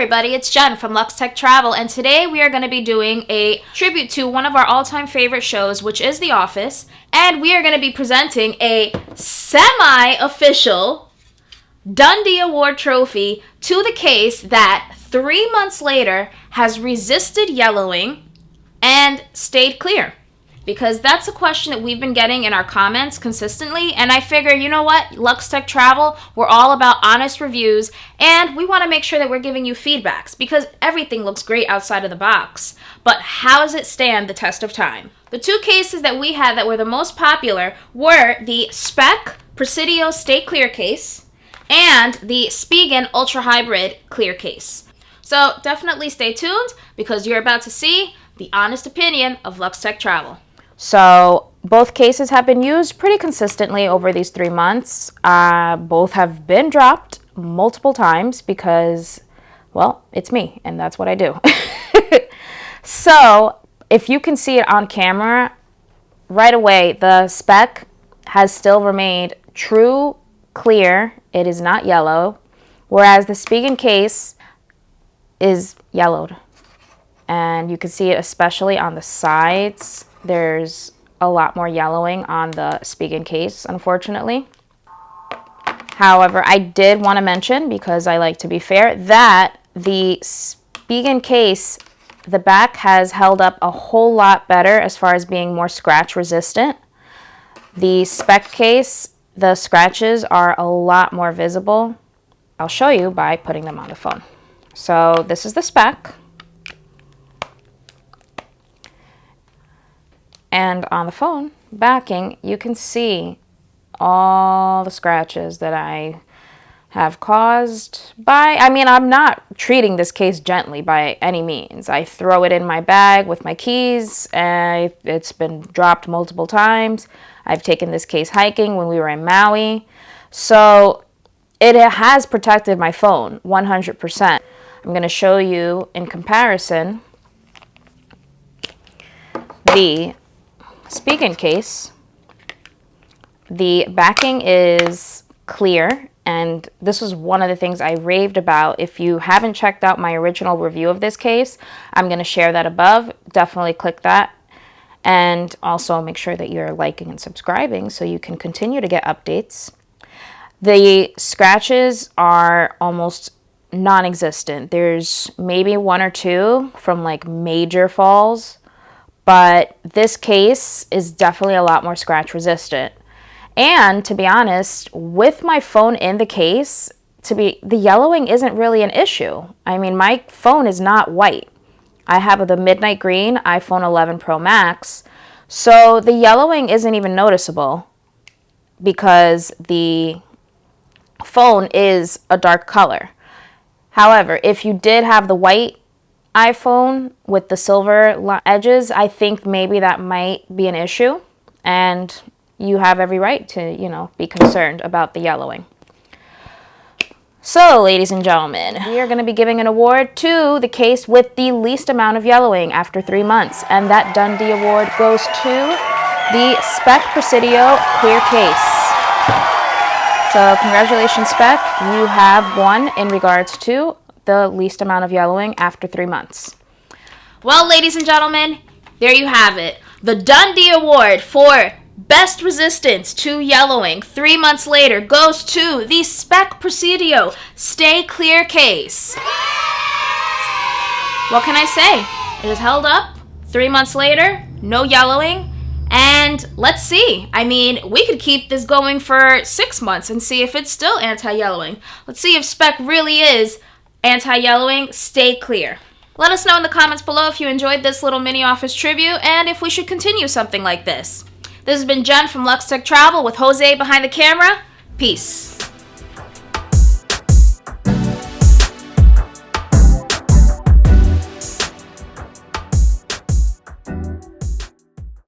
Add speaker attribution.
Speaker 1: everybody, it's Jen from Lux Tech Travel, and today we are going to be doing a tribute to one of our all-time favorite shows, which is The Office, and we are going to be presenting a semi-official Dundie Award trophy to the case that 3 months later has resisted yellowing and stayed clear. Because that's a question that we've been getting in our comments consistently, and I figure, you know what, Lux Tech Travel, we're all about honest reviews, and we want to make sure that we're giving you feedbacks, because everything looks great outside of the box. But how does it stand the test of time? The two cases that we had that were the most popular were the Speck Presidio Stay Clear case and the Spigen Ultra Hybrid clear case. So definitely stay tuned, because you're about to see the honest opinion of Lux Tech Travel.
Speaker 2: So both cases have been used pretty consistently over these 3 months. Both have been dropped multiple times because, well, it's me, and that's what I do. So if you can see it on camera, right away, the Speck has still remained true clear. It is not yellow, whereas the Spigen case is yellowed. And you can see it especially on the sides. There's a lot more yellowing on the Spigen case, unfortunately. However, I did want to mention, because I like to be fair, that the Spigen case, the back has held up a whole lot better as far as being more scratch resistant. The Speck case, the scratches are a lot more visible. I'll show you by putting them on the phone. So this is the Speck. And on the phone, backing, you can see all the scratches that I have caused by, I'm not treating this case gently by any means. I throw it in my bag with my keys, and it's been dropped multiple times. I've taken this case hiking when we were in Maui. So it has protected my phone 100%. I'm going to show you in comparison the Spigen case. The backing is clear, and this was one of the things I raved about. If you haven't checked out my original review of this case, I'm going to share that above. Definitely click that, and also make sure that you're liking and subscribing so you can continue to get updates. The scratches are almost non-existent. There's maybe one or two from like major falls, but this case is definitely a lot more scratch resistant. And to be honest, with my phone in the case, the yellowing isn't really an issue. My phone is not white. I have the midnight green iPhone 11 Pro Max, so the yellowing isn't even noticeable because the phone is a dark color. However, if you did have the white iPhone with the silver edges, I think maybe that might be an issue, and you have every right to, be concerned about the yellowing. So, ladies and gentlemen, we are going to be giving an award to the case with the least amount of yellowing after 3 months, and that Dundie Award goes to the Speck Presidio clear case. So, congratulations, Speck. You have won in regards to the least amount of yellowing after 3 months.
Speaker 1: Well, ladies and gentlemen, there you have it. The Dundie Award for Best Resistance to Yellowing 3 months later goes to the Speck Presidio Stay Clear case. What can I say? It has held up 3 months later, no yellowing, and let's see. We could keep this going for 6 months and see if it's still anti-yellowing. Let's see if Speck really is anti-yellowing. Stay clear. Let us know in the comments below if you enjoyed this little mini office tribute and if we should continue something like this. This has been Jen from Lux Tech Travel with Jose behind the camera. Peace.